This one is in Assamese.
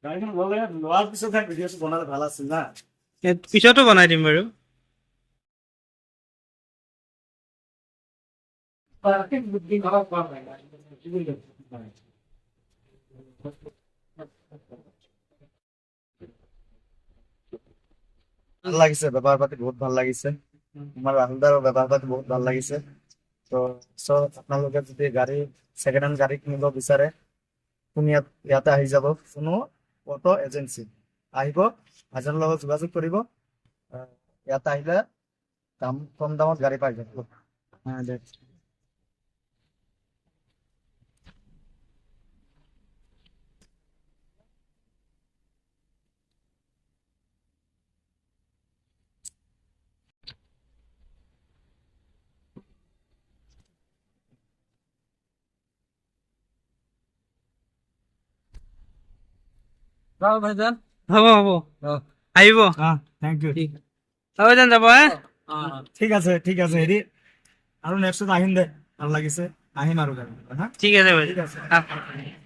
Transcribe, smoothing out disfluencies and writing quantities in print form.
গাড়ীখন ল'লে লোৱাৰ পিছতহে ভিডিঅ'টো বনালে ভাল আছিল না। পিছতো বনাই দিম বাৰু। ভাল লাগিছে, ব্যৱহাৰ পাতি বহুত ভাল লাগিছে। আমাৰ ৰাহুল দাৰ ব্যৱহাৰ পাতি বহুত ভাল লাগিছে। চ' আপোনালোকে যদি গাড়ী ছেকেণ্ড হেণ্ড গাড়ী কিনিব বিচাৰে আপুনি ইয়াতে আহি যাব, কোনো অটো এজেঞ্চি আহিব, ভাইজনৰ লগত যোগাযোগ কৰিব। ইয়াতে আহিলে কম দামত গাড়ী পাই যাব। দে ভাইজান হ'ব আহিব। Thank you. ভাইজান যাব ঠিক আছে হেৰি আৰু নেক্সট আহিম দে, ভাল লাগিছে, আহিম আৰু গাড়ী হা। ঠিক আছে ঠিক আছে। ভাইজান।